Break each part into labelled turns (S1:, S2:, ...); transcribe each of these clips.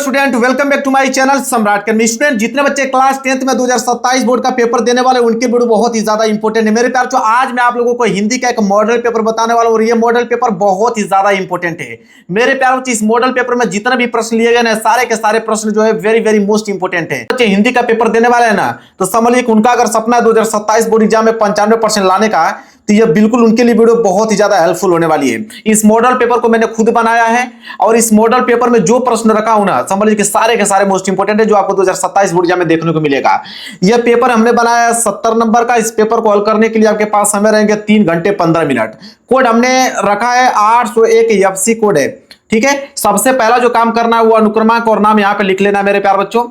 S1: Student, welcome back to my channel Samrat academy. Student, जितने बच्चे class 10th में 2027 board का पेपर देने वाले उनके वीडियो बहुत ही ज्यादा इंपॉर्टेंट है। मेरे प्यार, तो आज मैं आप लोगों को हिंदी का एक मॉडल पेपर बताने वाला हूं और ये मॉडल पेपर बहुत ही ज्यादा इंपॉर्टेंट है। मेरे प्यार, इस मॉडल पेपर में जितने भी प्रश्न लिए गए ना, सारे के सारे प्रश्न जो है वेरी वेरी मोस्ट इंपॉर्टेंट है। बच्चे हिंदी का पेपर देने वाले हैं ना, तो समझिए कि उनका अगर सपना है 2027 बोर्ड एग्जाम में 95% लाने का, तो ये बिल्कुल उनके लिए वीडियो बहुत ही ज्यादा हेल्पफुल होने वाली है। इस मॉडल पेपर को मैंने खुद बनाया है और इस मॉडल पेपर में जो प्रश्न रखा हूं ना, समझ लीजिए कि सारे के सारे मोस्ट इंपोर्टेंट है जो आपको 2027 बोर्ड एग्जाम में देखने को मिलेगा। यह पेपर हमने बनाया है 70 नंबर का। इस पेपर को हल करने के लिए आपके पास समय रहेंगे 3 घंटे 15 मिनट। कोड हमने रखा है 801 एफसी कोड है। ठीक है, सबसे पहला जो काम करना है वो अनुक्रमांक और नाम यहां पे लिख लेना मेरे प्यार बच्चों।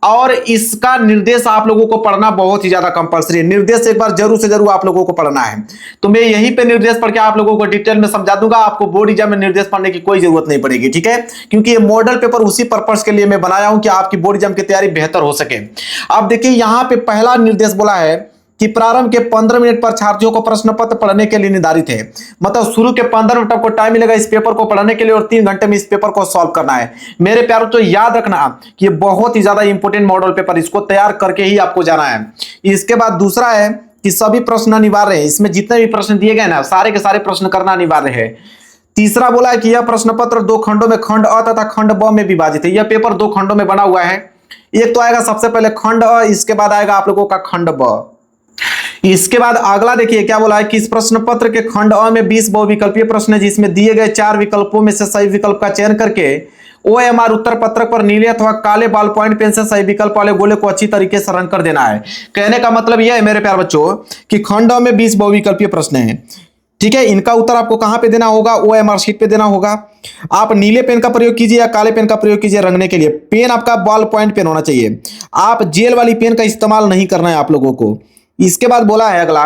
S1: और इसका निर्देश आप लोगों को पढ़ना बहुत ही ज्यादा कंपलसरी है। निर्देश एक बार जरूर से जरूर आप लोगों को पढ़ना है। तो मैं यहीं पे निर्देश पढ़ के आप लोगों को डिटेल में समझा दूंगा। आपको बोर्ड एग्जाम में निर्देश पढ़ने की कोई जरूरत नहीं पड़ेगी। ठीक है, क्योंकि ये मॉडल पेपर उसी पर्पस के लिए मैं बनाया हूं कि आपकी बोर्ड एग्जाम की तैयारी बेहतर हो सके। अब देखिए, यहां पे पहला निर्देश बोला है कि प्रारंभ के 15 मिनट पर छात्रियों को प्रश्न पत्र पढ़ने के लिए निर्धारित है। मतलब शुरू के 15 मिनट आपको टाइम मिलेगा इस पेपर को पढ़ने के लिए और 3 घंटे में इस पेपर को सॉल्व करना है। मेरे प्यारों, तो याद रखना कि ये बहुत ही ज्यादा इंपॉर्टेंट मॉडल पेपर, इसको तैयार करके ही आपको जाना है। इसके बाद दूसरा है कि सभी प्रश्न अनिवार्य है। इसमें जितने भी प्रश्न दिए गए ना, सारे के सारे प्रश्न करना अनिवार्य है। तीसरा बोला है कि यह प्रश्न पत्र 2 खंडों में खंड अ तथा खंड ब में विभाजित है। यह पेपर 2 खंडों में बना हुआ है। एक तो आएगा सबसे पहले खंड अ, इसके बाद आएगा आप लोगों का खंड ब। इसके बाद अगला देखिए क्या बोला है कि इस प्रश्न पत्र के खंड अ में 20 बहुविकल्पीय प्रश्न है, जिसमें दिए गए 4 विकल्पों में से सही विकल्प का चयन करके ओएमआर उत्तर पत्रक पर नीले अथवा काले बॉल पॉइंट पेन से सही विकल्प वाले गोले को अच्छी तरीके से रंग कर देना है। कहने का मतलब यह है मेरे प्यार बच्चों कि खंड अ में 20 बहुविकल्पीय प्रश्न है। ठीक है, इनका उत्तर आपको कहां पे देना होगा? ओएमआर शीट पे देना होगा। आप नीले पेन का प्रयोग कीजिए या काले पेन का प्रयोग कीजिए रंगने के लिए। पेन आपका बॉल पॉइंट पेन होना चाहिए। आप जेल वाली पेन का इस्तेमाल नहीं करना है आप लोगों को। इसके बाद बोला है अगला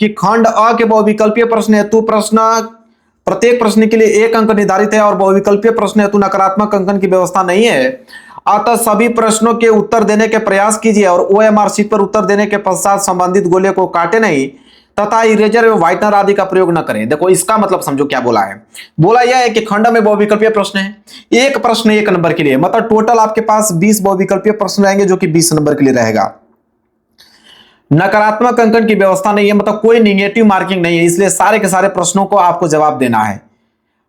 S1: कि खंड अ के बहुविकल्पीय प्रश्न हेतु प्रत्येक प्रश्न के लिए 1 अंक निर्धारित है और बहुविकल्पीय प्रश्न हेतु नकारात्मक अंकन की व्यवस्था नहीं है। अतः सभी प्रश्नों के उत्तर देने के प्रयास कीजिए और ओएमआर शीट पर उत्तर देने के पश्चात संबंधित गोले को काटे नहीं तथा इरेजर एवं व्हाइटनर आदि का प्रयोग न करें। देखो, इसका मतलब समझो क्या बोला है। बोला यह है कि खंड में बहुविकल्पीय प्रश्न है, एक प्रश्न 1 नंबर के लिए, मतलब टोटल आपके पास 20 बहुविकल्पीय प्रश्न रहेंगे जो कि 20 नंबर के लिए रहेगा। नकारात्मक अंकन की व्यवस्था नहीं है, मतलब कोई निगेटिव मार्किंग नहीं है, इसलिए सारे के सारे प्रश्नों को आपको जवाब देना है।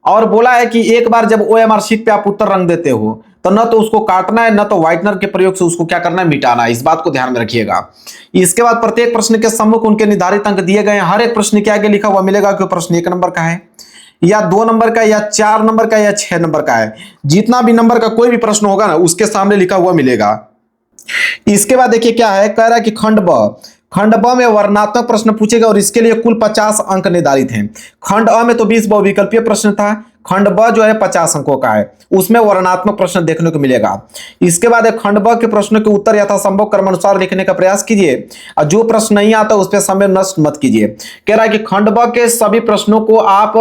S1: और बोला है कि एक बार जब ओएमआर शीट पे आप उत्तर रंग देते हो तो न तो उसको काटना है, न तो व्हाइटनर के प्रयोग से उसको क्या करना है, मिटाना है। इस बात को ध्यान में रखिएगा। इसके बाद प्रत्येक प्रश्न के सम्मुख उनके निर्धारित अंक दिए गए हैं। हर एक प्रश्न के आगे लिखा हुआ मिलेगा कि प्रश्न 1 नंबर का है या 2 नंबर का या 4 नंबर का या 6 नंबर का है। जितना भी नंबर का कोई भी प्रश्न होगा ना, उसके सामने लिखा हुआ मिलेगा। इसके बाद देखिए क्या है, कह रहा है कि खंड ब में वर्णनात्मक प्रश्न पूछेगा और इसके लिए कुल 50 अंक निर्धारित हैं। खंड अ में तो 20 बहुविकल्पीय प्रश्न था, खंड ब जो है 50 अंकों का है, उसमें वर्णनात्मक प्रश्न देखने को मिलेगा। इसके बाद खंड ब के प्रश्नों के उत्तर यथासंभव क्रमानुसार लिखने का प्रयास कीजिए और जो प्रश्न नहीं आता उस पर समय नष्ट मत कीजिए। कह रहा है कि खंड ब के सभी प्रश्नों को आप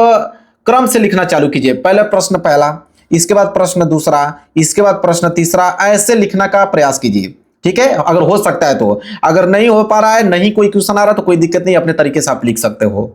S1: क्रम से लिखना चालू कीजिए। पहले प्रश्न पहला, इसके बाद प्रश्न दूसरा, इसके बाद प्रश्न तीसरा, ऐसे लिखने का प्रयास कीजिए। ठीक है, अगर हो सकता है तो। अगर नहीं हो पा रहा है, नहीं कोई क्वेश्चन आ रहा तो कोई दिक्कत नहीं, अपने तरीके से आप लिख सकते हो।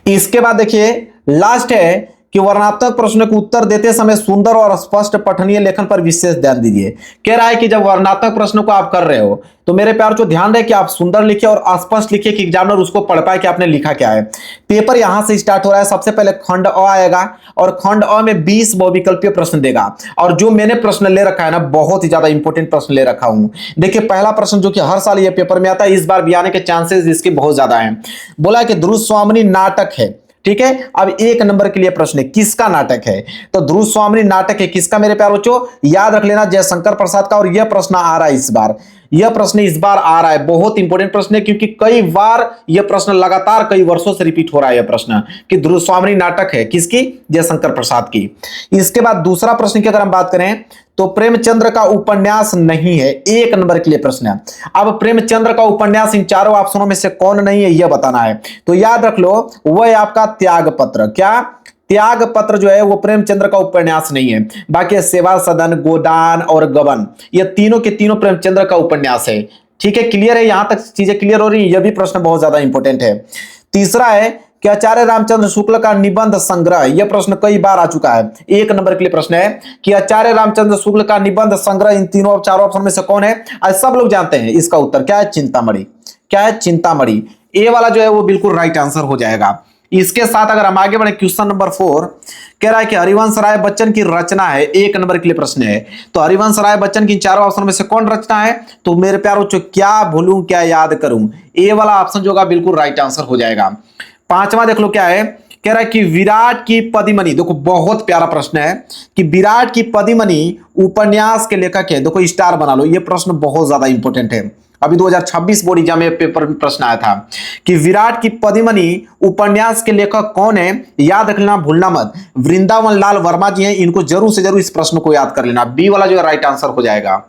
S1: इसके बाद देखिए लास्ट है कि वर्णनात्मक प्रश्नों के उत्तर देते समय सुंदर और स्पष्ट पठनीय लेखन पर विशेष ध्यान दीजिए। कह रहा है कि जब वर्णनात्मक प्रश्नों को आप कर रहे हो तो मेरे प्यार को ध्यान रहे कि आप सुंदर लिखिए और स्पष्ट लिखिए कि एग्जामिनर उसको पढ़ पाए कि आपने लिखा क्या है। पेपर यहां से स्टार्ट हो रहा है। सबसे पहले खंड अ आएगा और खंड अ में 20 बहुविकल्पीय प्रश्न देगा। और जो मैंने प्रश्न ले रखा है ना, बहुत ही ज्यादा इंपॉर्टेंट प्रश्न ले रखा हूं। देखिए, पहला प्रश्न जो कि हर साल ये पेपर में आता है, इस बार भी आने के चांसेस इसके बहुत ज्यादा हैं। बोला है कि ध्रुव स्वामिनी नाटक है। ठीक है, अब 1 नंबर के लिए प्रश्न है, किसका नाटक है? तो ध्रुव स्वामिनी नाटक है किसका मेरे प्यारे बच्चों? याद रख लेना, जयशंकर प्रसाद का। और यह प्रश्न आ रहा है इस बार, यह प्रश्न इस बार आ रहा है। बहुत इंपॉर्टेंट प्रश्न है क्योंकि कई बार यह प्रश्न लगातार कई वर्षों से रिपीट हो रहा है। यह प्रश्न कि ध्रुव स्वामिनी नाटक है किसकी? जयशंकर प्रसाद की। इसके बाद दूसरा प्रश्न की अगर हम बात करें तो प्रेमचंद्र का उपन्यास नहीं है, 1 नंबर के लिए प्रश्न है। अब प्रेमचंद्र का उपन्यास इन चारों ऑप्शनों में से कौन नहीं है, यह बताना है। तो याद रख लो, वह है आपका त्याग पत्र। क्या? त्याग पत्र जो है वो प्रेमचंद्र का उपन्यास नहीं है। बाकी सेवा सदन, गोदान और गबन, ये तीनों के तीनों प्रेमचंद्र का उपन्यास है। ठीक है, क्लियर है? यहां तक चीजें क्लियर हो रही है? यह भी प्रश्न बहुत ज्यादा इंपॉर्टेंट है। तीसरा है कि आचार्य रामचंद्र शुक्ल का निबंध संग्रह, यह प्रश्न कई बार आ चुका है। 1 नंबर के लिए प्रश्न है कि आचार्य रामचंद्र शुक्ल का निबंध संग्रह इन तीनों चारों ऑप्शन में से कौन है? आज सब लोग जानते हैं इसका उत्तर क्या है, चिंतामणि। क्या है? चिंतामणि। ए वाला जो है वो बिल्कुल राइट आंसर हो जाएगा। इसके साथ अगर हम आगे बढ़े, क्वेश्चन नंबर 4 कह रहा है कि हरिवंश राय बच्चन की रचना है, 1 नंबर के लिए प्रश्न है। तो हरिवंश राय बच्चन की चारों ऑप्शन में से कौन रचना है? तो मेरे प्यारो क्या भूलूं क्या याद करूं, ए वाला ऑप्शन जो होगा बिल्कुल राइट आंसर हो जाएगा। 5वां देख लो क्या है, कह रहा है कि विराट की पद्मिनी, देखो बहुत प्यारा प्रश्न है कि विराट की पद्मिनी उपन्यास के लेखक है। देखो स्टार बना लो, ये प्रश्न बहुत ज्यादा इंपॉर्टेंट है। अभी 2026 बोर्ड एग्जाम में पेपर में प्रश्न आया था कि विराट की पद्मिनी उपन्यास के लेखक कौन है? याद रख लेना, भूलना मत। वृंदावन लाल वर्मा जी हैं, इनको जरूर से जरूर इस प्रश्न को याद कर लेना। बी वाला जो है राइट आंसर हो जाएगा।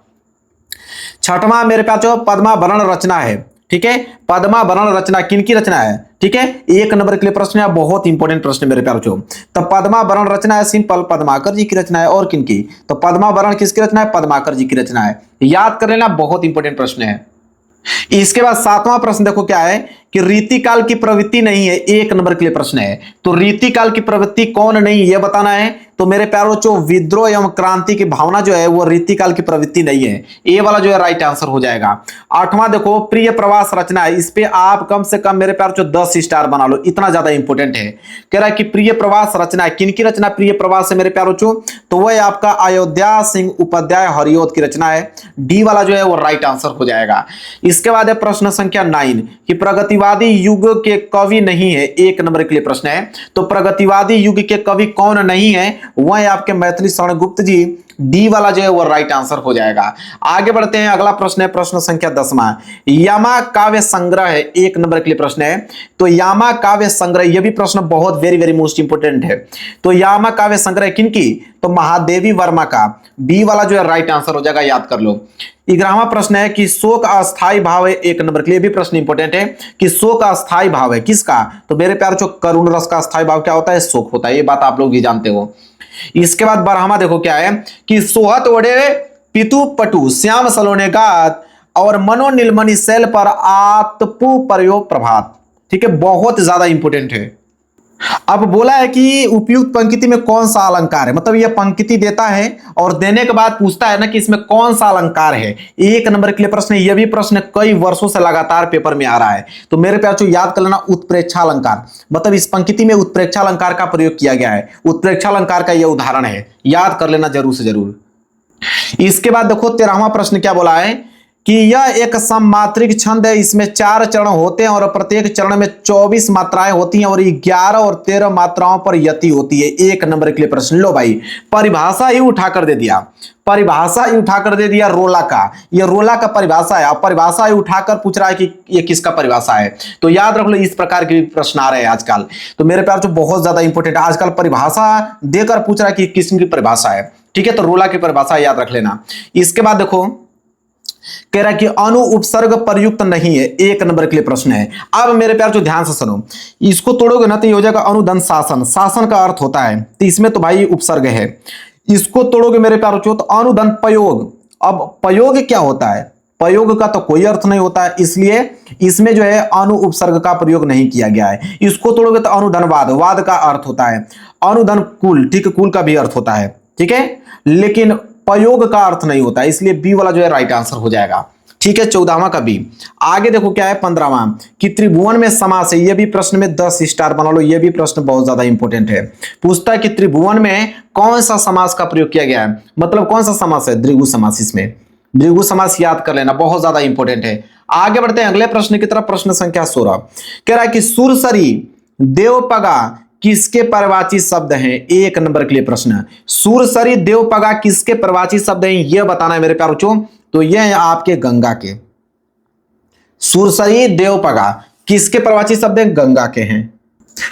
S1: 6वां मेरे पास जो पद्माभरण रचना है, ठीक है, पद्माभरण रचना किनकी रचना है? ठीक है, 1 नंबर के लिए प्रश्न है, बहुत इंपॉर्टेंट प्रश्न मेरे प्यारों। तो पद्माभरण रचना है सिंपल पद्माकर जी की रचना है। और किनकी? तो पद्माभरण किसकी रचना है? पद्माकर जी की रचना है। याद कर लेना, बहुत इंपॉर्टेंट प्रश्न है। इसके बाद 7वां प्रश्न देखो क्या है कि रीतिकाल की प्रवृत्ति नहीं है, 1 नंबर के लिए प्रश्न है। तो रीतिकाल की प्रवृत्ति कौन नहीं, यह बताना है। तो मेरे प्यारों जो विद्रोह एवं क्रांति की भावना जो है वो रीतिकाल की प्रवृत्ति नहीं है, ए वाला जो है राइट आंसर हो जाएगा। 8वां देखो प्रिय प्रवास रचना है, इस पे आप कम से कम मेरे प्यारों 10 स्टार बना लो, इतना ज्यादा इंपॉर्टेंट है। कह रहा है कि प्रिय प्रवास रचना है, किनकी रचना प्रिय प्रवास है मेरे प्यारों? तो वह आपका अयोध्या सिंह उपाध्याय हरिऔध की रचना है। डी वाला जो है वो राइट आंसर हो जाएगा। इसके बाद है प्रश्न संख्या 9 कि प्रगतिवादी युग के कवि नहीं है, 1 नंबर के लिए प्रश्न है। तो प्रगतिवादी युग के कवि कौन नहीं है? वह है आपके मैथिली शरण गुप्त जी। डी वाला जो है वो राइट आंसर हो जाएगा। आगे बढ़ते हैं, अगला प्रश्न है प्रश्न संख्या 10वां, यामा काव्य संग्रह है, 1 नंबर के लिए प्रश्न है। तो यामा काव्य संग्रह, यह भी प्रश्न बहुत वेरी वेरी मोस्ट इंपोर्टेंट है। तो यामा काव्य संग्रह किनकी? तो महादेवी वर्मा का। बी वाला जो है राइट आंसर हो जाएगा, याद कर लो। 11वां प्रश्न है कि शोक अस्थाई भाव है, 1 नंबर के लिए भी प्रश्न इंपॉर्टेंट है कि शोक अस्थाई भाव है किसका? तो मेरे प्यार जो करुण रस का अस्थाई भाव क्या होता है? शोक होता है, ये बात आप लोग भी जानते हो। इसके बाद 12वां देखो क्या है कि सोहत ओढ़े पितु पटु श्याम सलोने गात और मनो नीलमणि शैल पर आतपु प्रयोग प्रभात। ठीक है, बहुत ज्यादा इंपॉर्टेंट है। अब बोला है कि उपयुक्त पंक्ति में कौन सा अलंकार है, मतलब यह पंक्ति देता है और देने के बाद पूछता है ना कि इसमें कौन सा अलंकार है। 1 नंबर के लिए प्रश्न, यह भी प्रश्न कई वर्षों से लगातार पेपर में आ रहा है। तो मेरे प्यार याद कर लेना, उत्प्रेक्षा अलंकार, मतलब इस पंक्ति में उत्प्रेक्षा अलंकार का प्रयोग किया गया है। उत्प्रेक्षा अलंकार का यह उदाहरण है, याद कर लेना जरूर से जरूर। इसके बाद देखो 13वां प्रश्न क्या बोला है कि यह एक सममात्रिक छंद है, इसमें 4 चरण होते हैं और प्रत्येक चरण में 24 मात्राएं होती हैं और 11 और 13 मात्राओं पर यति होती है। 1 नंबर के लिए प्रश्न। लो भाई, परिभाषा ही उठाकर दे दिया, परिभाषा ही उठाकर दे दिया रोला का, ये रोला का परिभाषा है। अब परिभाषा ही उठाकर पूछ रहा है कि ये किसका परिभाषा है। तो याद रख लो, इस प्रकार के प्रश्न आ रहे हैं आजकल। तो मेरे प्यार जो बहुत ज्यादा इंपॉर्टेंट है, आजकल परिभाषा देकर पूछ रहा है कि किसकी परिभाषा है। ठीक है, तो रोला की परिभाषा याद रख लेना। इसके बाद देखो कह रहा है कि अनु उपसर्ग प्रयुक्त नहीं है, 1 नंबर के लिए प्रश्न है। अब मेरे प्यार जो ध्यान से सुनो, इसको तोड़ोगे ना तो ये हो जाएगा अनुदंड शासन, शासन का अर्थ होता है, तो इसमें तो भाई उपसर्ग है। इसको तोड़ोगे मेरे प्यार तो अनुदंड प्रयोग। अब प्रयोग क्या होता है? प्रयोग का तो कोई अर्थ नहीं होता है, इसलिए इसमें जो है अनु उपसर्ग का प्रयोग नहीं किया गया है। इसको तोड़ोगे तो अनुधनवाद, वाद का अर्थ होता है, अनुधन कुल, ठीक है, कुल का भी अर्थ होता है, ठीक है, लेकिन प्रयोग का अर्थ नहीं होता है, इसलिए बी वाला जो है राइट आंसर हो जाएगा। ठीक है, 14वां का बी। आगे देखो क्या है 15वां कि त्रिभुवन में समास है, यह भी प्रश्न में 10 स्टार बना लो, यह भी प्रश्न बहुत ज्यादा इंपॉर्टेंट है। पूछता है कि त्रिभुवन में कौन सा समास का प्रयोग किया गया है, मतलब कौन सा समास है? द्विगु समास। इसमें द्विगु समास याद कर लेना, बहुत ज्यादा इंपॉर्टेंट है। आगे बढ़ते हैं अगले प्रश्न की तरफ, प्रश्न संख्या 16 कह रहा है कि सुरसरी देवपगा किसके परवाची शब्द हैं? 1 नंबर के लिए प्रश्न। सुरसरी देवपगा किसके परवाची शब्द हैं, यह बताना है मेरे प्यारों। तो यह है आपके गंगा के। सुरसरी देवपगा किसके परवाची शब्द हैं? गंगा के हैं।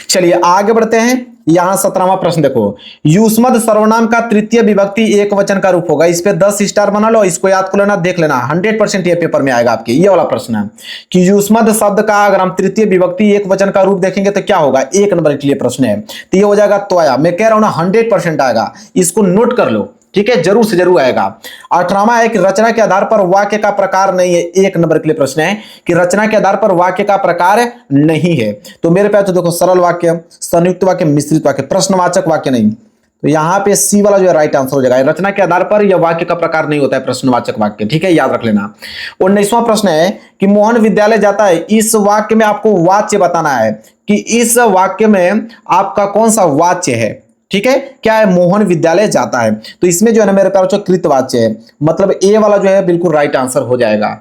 S1: चलिए आगे बढ़ते हैं, यहां 17वां प्रश्न देखो, युष्मद सर्वनाम का तृतीय विभक्ति एक वचन का रूप होगा। इस पे 10 स्टार बना लो, इसको याद कर लेना, देख लेना, 100% ये पेपर में आएगा आपके। ये वाला प्रश्न है कि युष्मद शब्द का अगर हम तृतीय विभक्ति एक वचन का रूप देखेंगे तो क्या होगा? 1 नंबर के लिए प्रश्न है, तो ये हो जाएगा त्वया। मैं कह रहा हूं ना 100% आएगा, इसको नोट कर लो, ठीक है, जरूर से जरूर आएगा। 18वां है कि रचना के आधार पर वाक्य का प्रकार नहीं है। 1 नंबर के लिए प्रश्न है कि रचना के आधार पर वाक्य का प्रकार नहीं है। तो मेरे पास तो देखो सरल वाक्य, संयुक्त वाक्य, मिश्रित वाक्य, प्रश्नवाचक वाक्य नहीं। तो यहां पे सी वाला जो है राइट आंसर हो जाएगा। रचना के आधार पर यह वाक्य का प्रकार नहीं होता है प्रश्नवाचक वाक्य, ठीक है, याद रख लेना। 19वां प्रश्न है कि मोहन विद्यालय जाता है। इस वाक्य में आपको वाच्य बताना है कि इस वाक्य में आपका कौन सा वाच्य है, ठीक है, क्या है, मोहन विद्यालय जाता है। तो इसमें जो है ना मेरे पास जो कृतवाच्य है, मतलब ए वाला जो है बिल्कुल राइट आंसर हो जाएगा।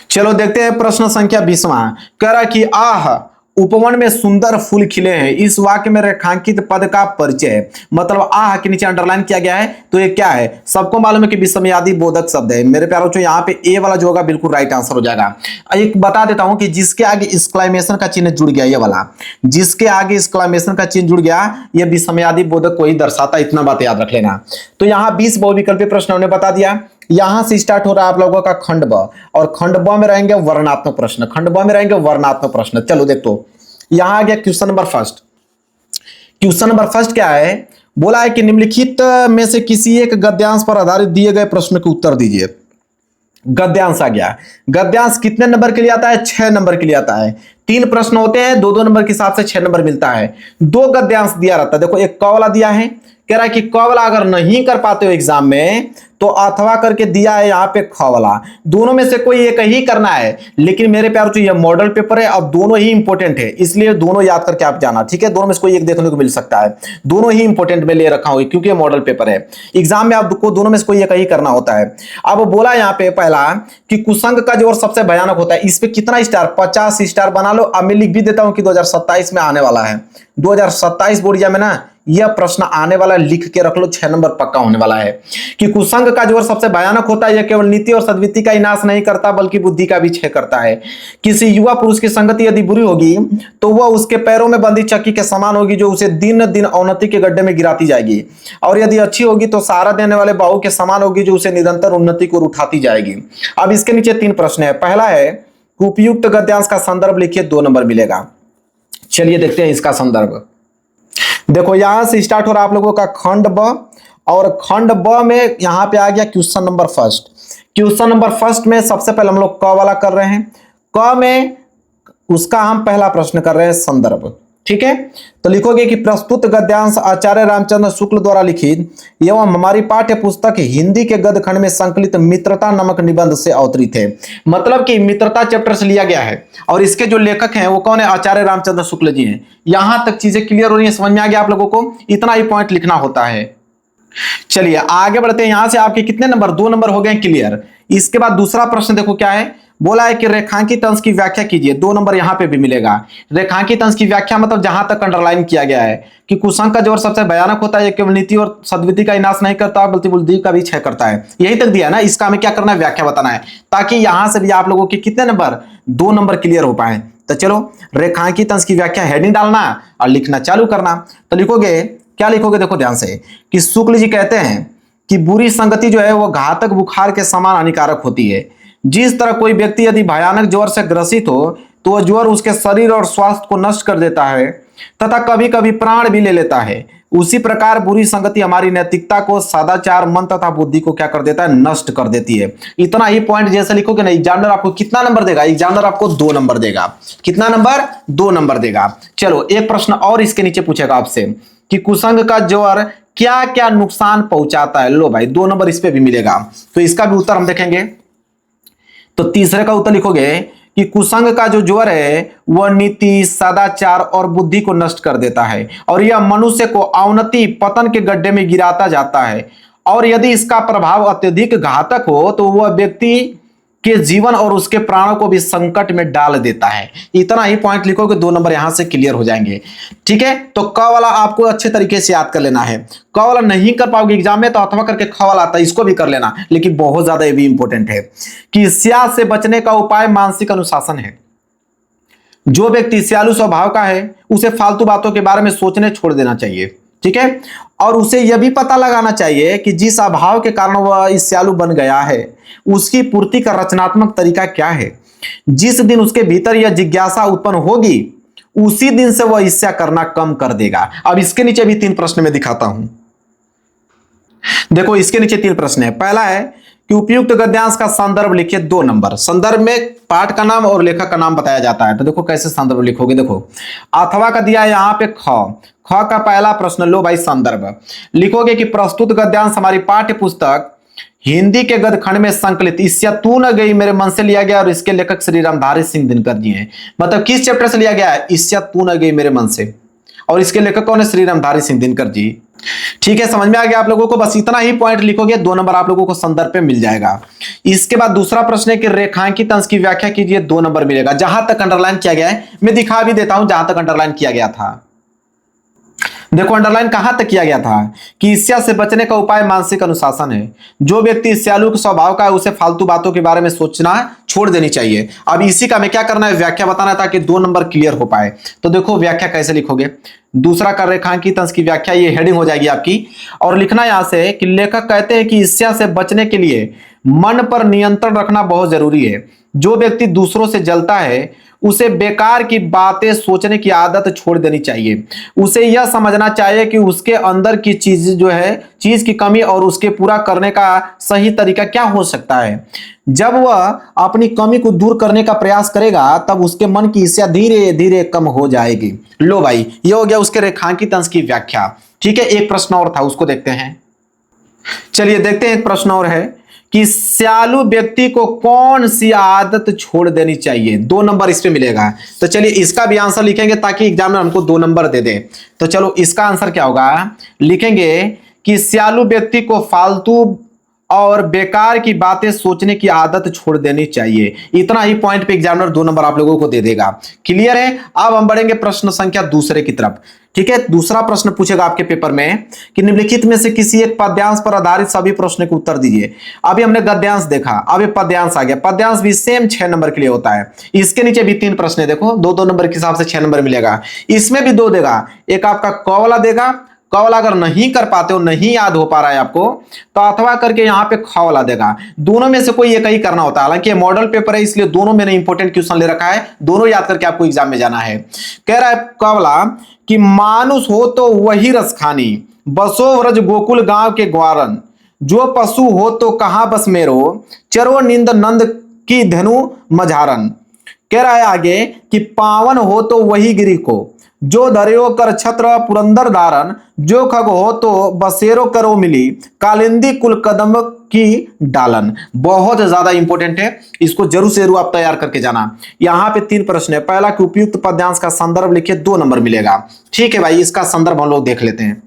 S1: चलो देखते हैं प्रश्न संख्या 20वां। कह रहा कि आह उपवन में सुंदर फूल खिले हैं। इस वाक्य में रेखांकित पद का परिचय है, मतलब आह के नीचे अंडरलाइन किया गया है। तो ये क्या है, सबको मालूम है कि विस्मयादि बोधक शब्द है। मेरे प्यारों जो यहाँ पे ए वाला जो होगा बिल्कुल राइट आंसर हो जाएगा। एक बता देता हूं कि जिसके आगे एक्सक्लेमेशन का चिन्ह जुड़ गया, ये वाला जिसके आगे एक्सक्लेमेशन का चिन्ह जुड़ गया, ये विस्मयादि बोधक को ही दर्शाता, इतना बात याद रख लेना। तो यहाँ 20 बहुविकल्पीय प्रश्न हमने बता दिया। यहां से स्टार्ट हो रहा है आप लोगों का खंड ब, और खंड ब में रहेंगे वर्णात्मक प्रश्न, खंड ब में रहेंगे वर्णात्मक प्रश्न। चलो देखो यहां आ गया question number first. Question number first क्या है, बोला है कि निम्नलिखित में से किसी एक गद्यांश पर आधारित दिए गए प्रश्न के उत्तर दीजिए। गद्यांश आ गया। गद्यांश कितने नंबर के लिए आता है, 6 नंबर के लिए आता है। 3 प्रश्न होते हैं, 2-2 नंबर के हिसाब से 6 नंबर मिलता है। 2 गद्यांश दिया रहता है। देखो एक क वाला दिया है, कह रहा है कि क वाला अगर नहीं कर पाते हो एग्जाम में तो अथवा करके दिया है यहाँ पे ख वाला। दोनों में से कोई एक ही करना है, लेकिन मेरे प्यार जो ये मॉडल पेपर है और दोनों ही इंपॉर्टेंट है, इसलिए दोनों याद करके आप जाना, ठीक है। दोनों में से कोई एक देखने को मिल सकता है, दोनों ही इंपॉर्टेंट में ले रखा हूं क्योंकि मॉडल पेपर है। एग्जाम में आपको दोनों में से कोई एक ही करना होता है। अब बोला यहाँ पे पहला कि कुसंग का जोर सबसे भयानक होता है। इस पे कितना स्टार, 50 स्टार बना लो। अब मैं लिख भी देता हूं कि 2027 में आने वाला है। 2027 बोर्ड एग्जाम में ना यह प्रश्न आने वाला, लिख के रख लो, 6 नंबर पक्का होने वाला है कि कुसंग का जोर सबसे भयानक होता है। यह केवल नीति और सद्वृत्ति का ही नाश नहीं करता बल्कि बुद्धि का भी क्षय करता है। किसी युवा पुरुष की संगति यदि बुरी होगी तो वह उसके पैरों में बंधी चक्की के समान होगी जो उसे दिन दिन अवनति के गड्ढे में गिराती जाएगी, और यदि अच्छी होगी तो सहारा देने वाले बाहु के समान होगी जो उसे निरंतर उन्नति को उठाती जाएगी। अब इसके नीचे 3 प्रश्न है। पहला है उपयुक्त गद्यांश का संदर्भ लिखिए, 2 नंबर मिलेगा। चलिए देखते हैं इसका संदर्भ। देखो यहां से स्टार्ट हो रहा है आप लोगों का खंड ब, और खंड ब में यहां पे आ गया question number first. Question number first में सबसे पहले हम लोग क वाला कर रहे हैं। क में उसका हम पहला प्रश्न कर रहे हैं संदर्भ, ठीक है। तो लिखोगे कि प्रस्तुत गद्यांश आचार्य रामचंद्र शुक्ल द्वारा लिखित एवं हमारी पाठ्य पुस्तक हिंदी के गद्य खंड में संकलित मित्रता नामक निबंध से अवतरित है। मतलब कि मित्रता चैप्टर से लिया गया है, और इसके जो लेखक हैं वो कौन है, आचार्य रामचंद्र शुक्ल जी हैं। यहां तक चीजें क्लियर हो रही है, समझ में आ गया आप लोगों को, इतना ही पॉइंट लिखना होता है। चलिए आगे बढ़ते हैं। यहां से आपके कितने नंबर, 2 नंबर हो गए क्लियर। इसके बाद दूसरा प्रश्न देखो क्या है, बोला है कि रेखांकित अंश की व्याख्या कीजिए, 2 नंबर यहां पे भी मिलेगा। रेखांकित अंश की व्याख्या मतलब जहां तक अंडरलाइन किया गया है कि कुसंग का जोर सबसे भयानक होता है, केवल नीति और सद्वृत्ति का नाश नहीं करता बल्कि बुद्धि का भी क्षय करता है। यही तक दिया है ना, इसका हमें क्या करना है, व्याख्या बताना है, ताकि यहां से भी आप लोगों के कितने नंबर, 2 नंबर क्लियर हो पाए। तो चलो रेखांकित अंश की व्याख्या हेडिंग डालना और लिखना चालू करना। तो लिखोगे, क्या लिखोगे, देखो ध्यान से, कि शुक्ल जी कहते हैं कि बुरी संगति जो है वो घातक बुखार के समान हानिकारक होती है। जिस तरह कोई व्यक्ति यदि भयानक ज्वर से ग्रसित हो तो वह ज्वर उसके शरीर और स्वास्थ्य को नष्ट कर देता है तथा कभी कभी प्राण भी ले लेता है, उसी प्रकार बुरी संगति हमारी नैतिकता को, सदाचार, मन तथा बुद्धि को क्या कर देता है, नष्ट कर देती है। इतना ही पॉइंट जैसे लिखोगे ना, एग्जामिनर आपको कितना नंबर देगा, एग्जामिनर आपको 2 नंबर देगा। कितना नंबर, 2 नंबर देगा। चलो एक प्रश्न और इसके नीचे पूछेगा आपसे कि कुसंग का ज्वर क्या क्या नुकसान पहुंचाता है। लो भाई 2 नंबर इस पे भी मिलेगा, तो इसका भी उत्तर हम देखेंगे। तो तीसरे का उत्तर लिखोगे कि कुसंग का जो ज्वर है वह नीति, सदाचार और बुद्धि को नष्ट कर देता है, और यह मनुष्य को अवनति, पतन के गड्ढे में गिराता जाता है, और यदि इसका प्रभाव अत्यधिक घातक हो तो वह व्यक्ति के जीवन और उसके प्राणों को भी संकट में डाल देता है। इतना ही पॉइंट लिखोगे, 2 नंबर यहां से क्लियर हो जाएंगे, ठीक है। तो क वाला आपको अच्छे तरीके से याद कर लेना है। क वाला नहीं कर पाओगे एग्जाम में तो अथवा करके ख वाला आता है, इसको भी कर लेना, लेकिन बहुत ज्यादा ये भी इंपॉर्टेंट है कि ईर्ष्या से बचने का उपाय मानसिक अनुशासन है। जो व्यक्ति ईर्ष्यालु स्वभाव का है उसे फालतू बातों के बारे में सोचने छोड़ देना चाहिए, ठीक है। और उसे यह भी पता लगाना चाहिए कि जिस अभाव के कारण वह ईर्ष्यालु बन गया है उसकी पूर्ति का रचनात्मक तरीका क्या है। जिस दिन उसके भीतर यह जिज्ञासा उत्पन्न होगी उसी दिन से वह ईर्ष्या करना कम कर देगा। अब इसके नीचे भी 3 प्रश्न में दिखाता हूं। देखो इसके नीचे 3 प्रश्न है। पहला है कि उपयुक्त गद्यांश का संदर्भ लिखिए 2 नंबर। संदर्भ में पाठ का नाम और लेखक का नाम बताया जाता है। तो देखो कैसे संदर्भ लिखोगे। देखो अथवा का दिया है यहाँ पे ख का पहला प्रश्न, लो भाई संदर्भ लिखोगे कि प्रस्तुत गद्यांश हमारी पाठ्य पुस्तक हिंदी के गद्यखंड में संकलित इससे तू न गई मेरे मन से लिया गया और इसके लेखक श्री रामधारी सिंह दिनकर जी हैं। मतलब किस चैप्टर से लिया गया है? इससे तू न गई मेरे मन से, और इसके लेखक कौन है? श्री रामधारी सिंह दिनकर जी। ठीक है, समझ में आ गया आप लोगों को। बस इतना ही पॉइंट लिखोगे, 2 नंबर आप लोगों को संदर्भ पे मिल जाएगा। इसके बाद दूसरा प्रश्न है कि रेखांकित अंश की व्याख्या कीजिए, 2 नंबर मिलेगा। जहां तक अंडरलाइन किया गया है मैं दिखा भी देता हूं जहां तक अंडरलाइन किया गया था। देखो अंडरलाइन कहां तक किया गया था कि ईर्ष्या से बचने का उपाय मानसिक अनुशासन है। जो व्यक्ति ईर्ष्यालु के स्वभाव का है उसे फालतू बातों के बारे में सोचना छोड़ देनी चाहिए। अब इसी का मैं क्या करना है? व्याख्या बताना है ताकि 2 नंबर क्लियर हो पाए। तो देखो व्याख्या कैसे लिखोगे। दूसरा का रेखांकित अंश की व्याख्या, ये हेडिंग हो जाएगी आपकी। और लिखना यहां से कि लेखक कहते हैं कि ईर्ष्या से बचने के लिए मन पर नियंत्रण रखना बहुत जरूरी है। जो व्यक्ति दूसरों से जलता है उसे बेकार की बातें सोचने की आदत छोड़ देनी चाहिए। उसे यह समझना चाहिए कि उसके अंदर की चीज जो है, चीज की कमी और उसके पूरा करने का सही तरीका क्या हो सकता है। जब वह अपनी कमी को दूर करने का प्रयास करेगा तब उसके मन की ईर्ष्या धीरे धीरे कम हो जाएगी। लो भाई ये हो गया उसके रेखांकित अंश की व्याख्या। ठीक है, एक प्रश्न और था उसको देखते हैं। चलिए देखते हैं, एक प्रश्न और है कि ईर्ष्यालु व्यक्ति को कौन सी आदत छोड़ देनी चाहिए। 2 नंबर इस पे मिलेगा। तो चलिए इसका भी आंसर लिखेंगे ताकि एग्जाम में हमको 2 नंबर दे दे। तो चलो इसका आंसर क्या होगा? लिखेंगे कि ईर्ष्यालु व्यक्ति को फालतू और बेकार की बातें सोचने की आदत छोड़ देनी चाहिए। इतना ही पॉइंट पे एग्जामिनर 2 नंबर आप लोगों को दे देगा। क्लियर है? अब हम बढ़ेंगे प्रश्न संख्या दूसरे की तरफ। ठीक है, दूसरा प्रश्न पूछेगा आपके पेपर में कि निम्नलिखित में से किसी एक पद्यांश पर आधारित सभी प्रश्न के उत्तर दीजिए। अभी हमने गद्यांश देखा, अब ये पद्यांश आ गया। पद्यांश भी सेम 6 नंबर के लिए होता है। इसके नीचे भी 3 प्रश्न है। देखो 2-2 नंबर के हिसाब से 6 नंबर मिलेगा। इसमें भी 2 देगा, एक आपका क वाला देगा। क वाला अगर नहीं कर पाते हो, नहीं याद हो पा रहा है आपको, तो अथवा करके यहाँ पे ख वाला देगा। दोनों में से कोई एक ही करना होता है। हालांकि ये मॉडल पेपर है इसलिए दोनों मैंने इंपॉर्टेंट क्वेश्चन ले रखा है, दोनों याद करके आपको एग्जाम में जाना है। कह रहा है क वाला कि मानुष हो तो वही रसखानी, बसो व्रज गोकुल गांव के ग्वारन, जो पशु हो तो कहां बस मेरो, चरो निंद नंद की धनु मझारन। कह रहा है आगे कि पावन हो तो वही गिरी को, जो धर्यो कर छत्र पुरंदर धारन, जो खग हो तो बसेरो करो मिली, कालिंदी कुल कदम की डालन। बहुत ज्यादा इंपॉर्टेंट है, इसको जरूर से जरूर आप तैयार करके जाना। यहां पे 3 प्रश्न है। पहला कि उपयुक्त पद्यांश का संदर्भ लिखिए, 2 नंबर मिलेगा। ठीक है भाई, इसका संदर्भ हम लोग देख लेते हैं।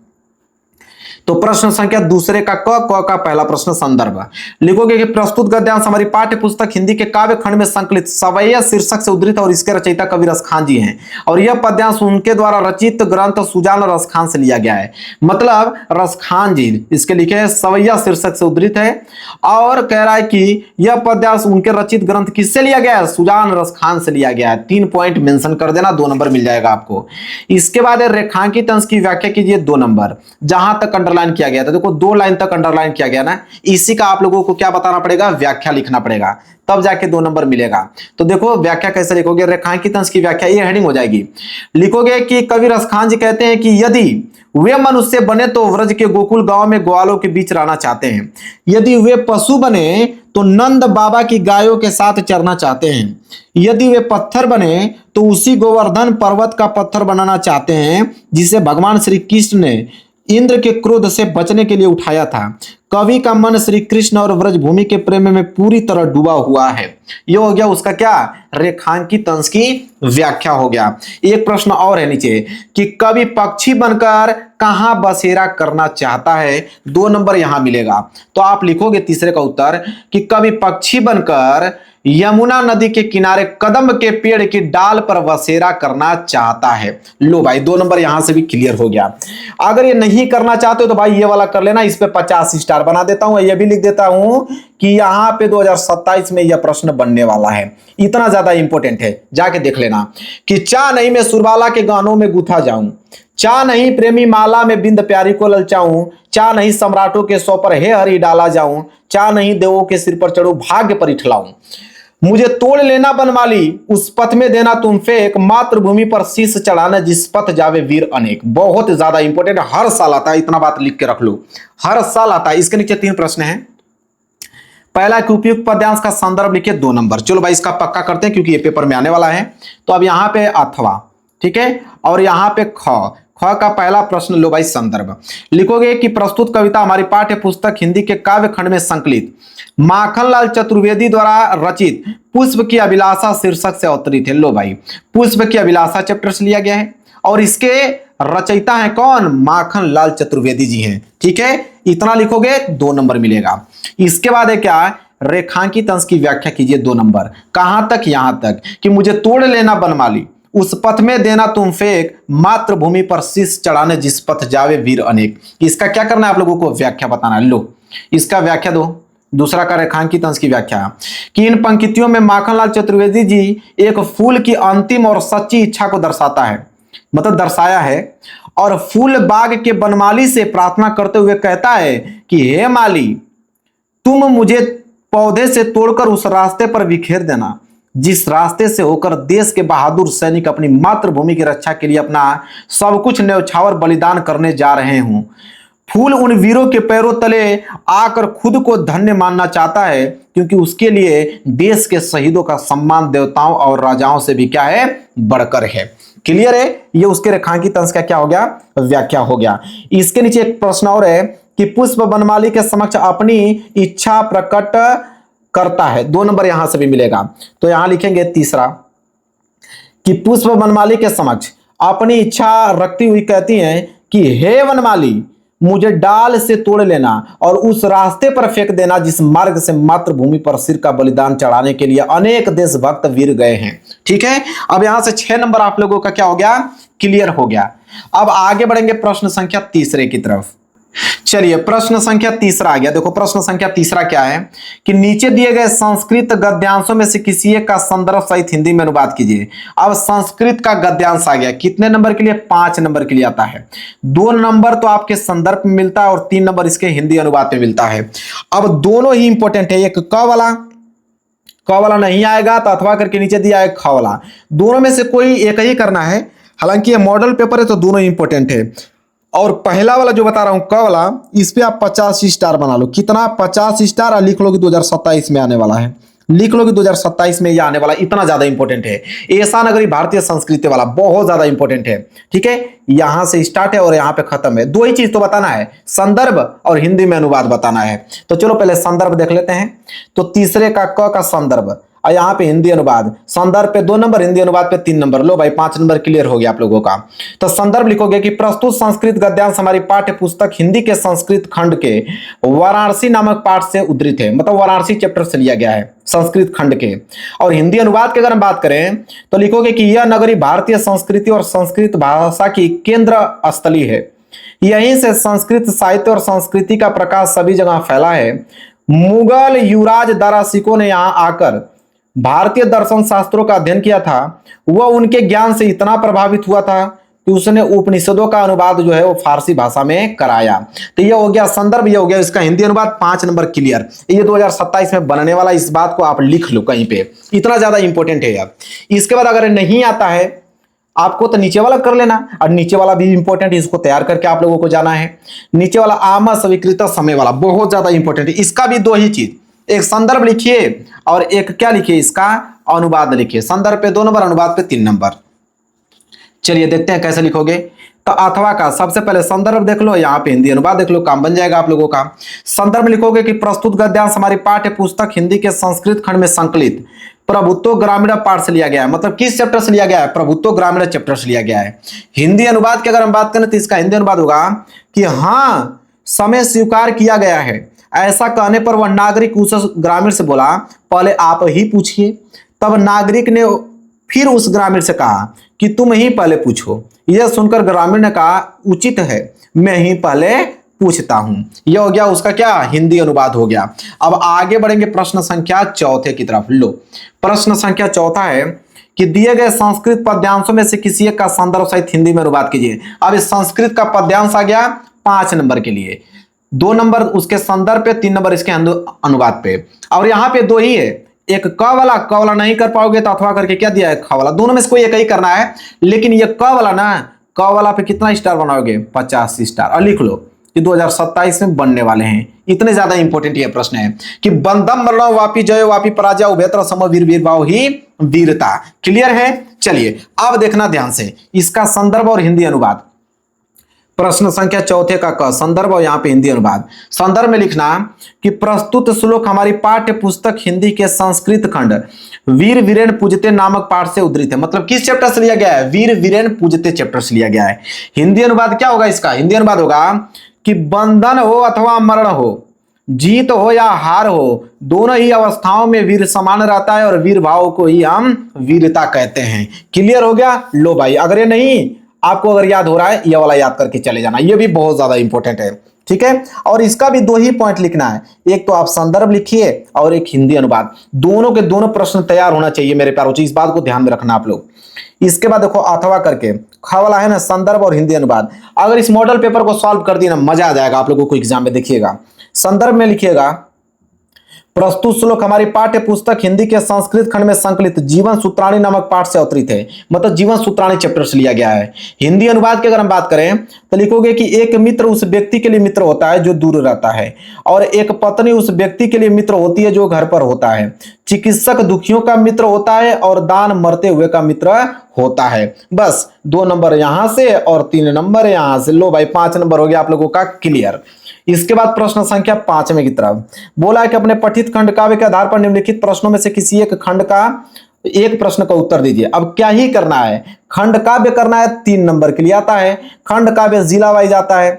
S1: तो प्रश्न संख्या दूसरे का क का पहला प्रश्न संदर्भ लिखोगे कि प्रस्तुत गद्यांश हमारी पाठ्य पुस्तक हिंदी के काव्य खंड में संकलित सवैया शीर्षक से उद्धृत और इसके रचयिता कवि रसखान जी हैं। और यह पद्यांश उनके द्वारा रचित ग्रंथ सुजान रसखान से लिया गया है। मतलब रसखान जी इसके लिखे हैं, सवैया शीर्षक से उद्धृत है। और कह रहा है कि यह पद्यांश उनके रचित ग्रंथ किससे लिया गया है? सुजान रसखान से लिया गया है। 3 पॉइंट मेंशन कर देना, 2 नंबर मिल जाएगा आपको। इसके बाद रेखांकित अंश की व्याख्या कीजिए, 2 नंबर। जहां तक अंडरलाइन किया गया था, देखो 2 लाइन तक अंडरलाइन किया गया ना, इसी का आप लोगों को क्या बताना पड़ेगा? व्याख्या लिखना पड़ेगा, तब जाके 2 नंबर मिलेगा। तो देखो व्याख्या कैसे लिखोगे? रेखांकित अंश की व्याख्या, ये हेडिंग हो जाएगी। लिखोगे कि कवि रसखान जी कहते हैं कि यदि वे मनुष्य बने तो व्रज के गोकुल गांव में ग्वालों के बीच रहना चाहते हैं। यदि वे पशु बने तो नंद बाबा की गायों के साथ चरना चाहते हैं। यदि वे पत्थर बने तो उसी गोवर्धन पर्वत का पत्थर बनाना चाहते हैं जिसे भगवान श्री कृष्ण ने इंद्र के क्रोध से बचने के लिए उठाया था। कवि का मन श्री कृष्ण और व्रजभूमि के प्रेम में पूरी तरह डूबा हुआ है। यह हो गया उसका क्या? रेखांकित अंश की व्याख्या हो गया। एक प्रश्न और है नीचे कि कवि पक्षी बनकर कहां बसेरा करना चाहता है? 2 नंबर यहां मिलेगा। तो आप लिखोगे तीसरे का उत्तर कि कवि पक्षी बनकर यमुना नदी के किनारे कदम के पेड़ की डाल पर बसेरा करना चाहता है। लो भाई 2 नंबर यहां से भी क्लियर हो गया। अगर ये नहीं करना चाहते हो तो भाई ये वाला कर लेना, इस पे 50 स्टार बना देता हूं। ये भी लिख देता हूं कि यहां पे 2027 में यह प्रश्न बनने वाला है। इतना ज्यादा इंपॉर्टेंट है, जाके देख लेना कि चाह नहीं मैं सुरबाला के गानों में गुथा जाऊं, चाह नहीं प्रेमी माला में बिंद प्यारी को ललचाऊं, चाह नहीं सम्राटों के सौ पर हे हरि डाला जाऊं, चाह नहीं देवों के सिर पर चढ़ूं भाग्य पर इठलाऊं। मुझे तोड़ लेना बनमाली, उस पथ में देना तुम फेंक, मातृभूमि पर शीश चढ़ाना, जिस पथ जावे वीर अनेक। बहुत ज्यादा इंपॉर्टेंट, हर साल आता है, इतना बात लिख के रख लो, हर साल आता है। इसके नीचे 3 प्रश्न हैं। पहला कि उपयुक्त पद्यांश का संदर्भ लिखिए 2 नंबर। चलो भाई इसका पक्का करते हैं क्योंकि ये पेपर में आने वाला है। तो अब यहां पे अथवा, ठीक है, और यहां पे ख का पहला प्रश्न लो भाई, संदर्भ लिखोगे कि प्रस्तुत कविता हमारी पाठ्य पुस्तक हिंदी के काव्य खंड में संकलित माखनलाल चतुर्वेदी द्वारा रचित पुष्प की अभिलाषा शीर्षक से अवतरित है। लो भाई, पुष्प की अभिलाषा चैप्टर से लिया गया है और इसके रचयिता है कौन? माखनलाल चतुर्वेदी जी हैं। ठीक है, इतना लिखोगे 2 नंबर मिलेगा। इसके बाद है क्या? रेखांकित अंश की व्याख्या कीजिए 2 नंबर। कहां तक? यहां तक कि मुझे तोड़ लेना बनमाली, उस पथ में देना तुम फेंक, मातृभूमि पर शीश चढ़ाने, जिस पथ जावे वीर अनेक। इसका क्या करना है आप लोगों को? व्याख्या बताना है। लो इसका व्याख्या दो। दूसरा का रेखांकित अंश की व्याख्या कि इन पंक्तियों में माखनलाल चतुर्वेदी जी एक फूल की अंतिम और सच्ची इच्छा को दर्शाता है, मतलब दर्शाया है, और फूल बाग के बनमाली से प्रार्थना करते हुए कहता है कि हे माली, तुम मुझे पौधे से तोड़कर उस रास्ते पर बिखेर देना जिस रास्ते से होकर देश के बहादुर सैनिक अपनी मातृभूमि की रक्षा के लिए अपना सब कुछ न्यौछावर बलिदान करने जा रहे हों। फूल उन वीरों के पैरों तले आकर खुद को धन्य मानना चाहता है, क्योंकि उसके लिए देश के शहीदों का सम्मान देवताओं और राजाओं से भी क्या है? बढ़कर है। क्लियर है? ये उसके रेखांकित अंश का क्या हो गया? व्याख्या हो गया। इसके नीचे एक प्रश्न और है कि पुष्प बनमाली के समक्ष अपनी इच्छा प्रकट करता है। 2 नंबर यहां से भी मिलेगा। तो यहां लिखेंगे तीसरा कि पुष्प बनमाली के समक्ष अपनी इच्छा रखती हुई कहती हैं कि हे बनमाली, मुझे डाल से तोड़ लेना और उस रास्ते पर फेंक देना जिस मार्ग से मातृभूमि पर सिर का बलिदान चढ़ाने के लिए अनेक देशभक्त वीर गए हैं। ठीक है, अब यहां से 6 नंबर आप लोगों का क्या हो गया? क्लियर हो गया। अब आगे बढ़ेंगे प्रश्न संख्या तीसरे की तरफ। चलिए प्रश्न संख्या तीसरा आ गया। देखो प्रश्न संख्या तीसरा क्या है कि नीचे दिए गए संस्कृत गद्यांशों में से किसी एक का संदर्भ सहित हिंदी में अनुवाद कीजिए। अब संस्कृत का गद्यांश आ गया, कितने नंबर के लिए? 5 नंबर के लिए आता है। 2 नंबर तो आपके संदर्भ में मिलता है और 3 नंबर इसके हिंदी अनुवाद में मिलता है। अब दोनों ही इंपॉर्टेंट है। एक क वाला नहीं आएगा तो अथवा करके नीचे दिया है ख वाला। दोनों में से कोई एक ही करना है। हालांकि ये मॉडल पेपर है तो दोनों ही इंपॉर्टेंट है। और पहला वाला जो बता रहा हूं क वाला, इस पे आप 50 स्टार बना लो। कितना? 50 स्टार। और लिख लो कि 2027 में आने वाला है। लिख लो कि 2027 में यह आने वाला, इतना ज्यादा इंपॉर्टेंट है। ऐसा नगरी भारतीय संस्कृति वाला बहुत ज्यादा इंपॉर्टेंट है। ठीक है, यहां से स्टार्ट है और यहां पे खत्म है। 2 ही चीज तो बताना है, संदर्भ और हिंदी में अनुवाद बताना है। तो चलो पहले संदर्भ देख लेते हैं। तो तीसरे का क का संदर्भ और यहाँ पे हिंदी अनुवाद। संदर्भ पे 2 नंबर, हिंदी अनुवाद पे 3 नंबर। लो भाई 5 नंबर क्लियर हो गया आप लोगों का। तो संदर्भ लिखोगे कि प्रस्तुत संस्कृत गद्यांश हमारी पाठ्य पुस्तक हिंदी के संस्कृत खंड के वाराणसी नामक पाठ से उद्धृत है, मतलब वाराणसी चैप्टर से लिया गया है संस्कृत खंड के। और हिंदी अनुवाद की अगर हम बात करें तो लिखोगे कि यह नगरी भारतीय संस्कृति और संस्कृत भाषा की केंद्र स्थली है। यहीं से संस्कृत साहित्य और संस्कृति का प्रकाश सभी जगह फैला है। मुगल युवराज दारा सिकों ने यहाँ आकर भारतीय दर्शन शास्त्रों का अध्ययन किया था। वह उनके ज्ञान से इतना प्रभावित हुआ था कि उसने उपनिषदों का अनुवाद जो है वो फारसी भाषा में कराया। तो ये हो गया संदर्भ, ये हो गया इसका हिंदी अनुवाद। 5 नंबर क्लियर। ये 2027 में बनने वाला, इस बात को आप लिख लो कहीं पे, इतना ज्यादा इंपॉर्टेंट है यार। इसके बाद अगर नहीं आता है आपको तो नीचे वाला कर लेना, और नीचे वाला भी इंपॉर्टेंट है, इसको तैयार करके आप लोगों को जाना है। नीचे वाला आमा स्वीकृत समय वाला बहुत ज्यादा इंपॉर्टेंट है। इसका भी 2 ही चीज, एक संदर्भ लिखिए और एक क्या लिखिए? इसका अनुवाद लिखिए। संदर्भ पे 2 नंबर, अनुवाद पे 3 नंबर। चलिए देखते हैं कैसे लिखोगे। तो अथवा का सबसे पहले संदर्भ देख लो, यहाँ पे हिंदी अनुवाद देख लो, काम बन जाएगा आप लोगों का। संदर्भ लिखोगे कि प्रस्तुत गद्यांश हमारी पाठ्य पुस्तक हिंदी के संस्कृत खंड में संकलित प्रभुत्व ग्रामीण पाठ से लिया गया है। मतलब किस चैप्टर से लिया गया है? प्रभुत्व ग्रामीण चैप्टर से लिया गया है। हिंदी अनुवाद की अगर हम बात करें तो इसका हिंदी अनुवाद होगा कि हाँ, समय स्वीकार किया गया है। ऐसा कहने पर वह नागरिक उस ग्रामीण से बोला, पहले आप ही पूछिए। तब नागरिक ने फिर उस ग्रामीण से कहा कि तुम ही पहले पूछो। यह सुनकर ग्रामीण ने कहा, उचित है, मैं ही पहले पूछता हूं। यह हो गया उसका क्या? हिंदी अनुवाद हो गया। अब आगे बढ़ेंगे प्रश्न संख्या 4 की तरफ। लो प्रश्न संख्या 4 है कि दिए गए संस्कृत पद्यांशों में से किसी एक का संदर्भ सहित हिंदी में अनुवाद कीजिए। अब इस संस्कृत का पद्यांश आ गया 5 नंबर के लिए, 2 नंबर उसके संदर्भ पे, 3 नंबर इसके अनुवाद पे। और यहाँ पे 2 ही है, एक क वाला नहीं कर पाओगे तो अथवा करके क्या दिया है, ख वाला। दोनों में से कोई एक ही करना है, लेकिन ये क वाला ना, क वाला पे कितना स्टार बनाओगे, 50 स्टार। और लिख लो कि 2027 में बनने वाले हैं। इतने ज्यादा इंपॉर्टेंट ये प्रश्न है कि बंदम मरणो वापी जयो वापी पराजय उभयत्र सम वीर वीर भाव ही वीरता। क्लियर है। चलिए अब देखना ध्यान से इसका संदर्भ और हिंदी अनुवाद। प्रश्न संख्या चौथे का क, संदर्भ और यहाँ पे हिंदी अनुवाद। संदर्भ में लिखना कि प्रस्तुत श्लोक हमारी पाठ्य पुस्तक हिंदी के संस्कृत खंड वीर वीरेन पूजते नामक पाठ से उद्धृत है। मतलब किस चैप्टर से लिया गया है, वीर वीरेन पूजते चैप्टर से लिया गया है। हिंदी अनुवाद क्या होगा इसका, हिंदी अनुवाद होगा कि बंधन हो अथवा मरण हो, जीत हो या हार हो, दोनों ही अवस्थाओं में वीर समान रहता है और वीर भाव को ही हम वीरता कहते हैं। क्लियर हो गया। लो भाई, अगर ये नहीं आपको अगर याद हो रहा है, ये वाला याद करके चले जाना, ये भी बहुत ज्यादा इंपॉर्टेंट है। ठीक है। और इसका भी 2 ही पॉइंट लिखना है, एक तो आप संदर्भ लिखिए और एक हिंदी अनुवाद। दोनों के दोनों प्रश्न तैयार होना चाहिए मेरे प्यारों। इस बात को ध्यान में रखना आप लोग। इसके बाद देखो अथवा करके, ख वाला है ना, संदर्भ और हिंदी अनुवाद। अगर इस मॉडल पेपर को सॉल्व कर दिए ना, मजा आ जाएगा आप लोगों को एग्जाम में। देखिएगा संदर्भ में लिखिएगा प्रस्तुत श्लोक हमारी पाठ्य पुस्तक हिंदी के संस्कृत खंड में संकलित जीवन सूत्राणी नामक पाठ से अवतरित है। मतलब जीवन सूत्राणी चैप्टर से लिया गया है। हिंदी अनुवाद की अगर हम बात करें तो लिखोगे कि एक मित्र उस व्यक्ति के लिए मित्र होता है जो दूर रहता है, और एक पत्नी उस व्यक्ति के लिए मित्र होती है जो घर पर होता है। चिकित्सक दुखियों का मित्र होता है और दान मरते हुए का मित्र होता है। बस 2 नंबर यहां से और 3 नंबर यहां से। लो भाई 5 नंबर हो गया आप लोगों का क्लियर। इसके बाद प्रश्न संख्या 5वें की तरफ बोला है कि अपने पठित खंड काव्य के आधार पर निम्नलिखित प्रश्नों में से किसी एक खंड का एक प्रश्न का उत्तर दीजिए। अब क्या ही करना है, खंड काव्य करना है, 3 नंबर के लिए आता है। खंड काव्य जिला वाइज आता है।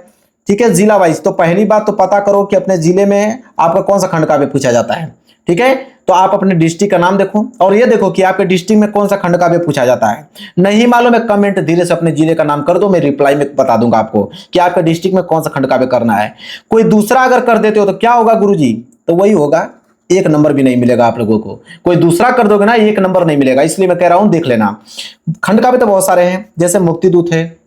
S1: ठीक है, जिला वाइज। तो पहली बात तो पता करो कि अपने जिले में आपका कौन सा खंड काव्य पूछा जाता है। ठीक है, तो आप अपने डिस्ट्रिक्ट का नाम देखो और ये देखो कि आपके डिस्ट्रिक्ट में कौन सा खंड काव्य पूछा जाता है। नहीं मालूम है, कमेंट धीरे से अपने जिले का नाम कर दो, मैं रिप्लाई में बता दूंगा आपको कि आपके डिस्ट्रिक्ट में कौन सा खंड काव्य करना है। कोई दूसरा अगर कर देते हो तो क्या होगा गुरुजी, तो वही होगा, 1 नंबर भी नहीं मिलेगा आप लोगों को। कोई दूसरा कर दोगे ना, 1 नंबर नहीं मिलेगा। इसलिए मैं कह रहा हूं देख लेना। खंड काव्य तो बहुत सारे हैं, जैसे मुक्तिदूत है,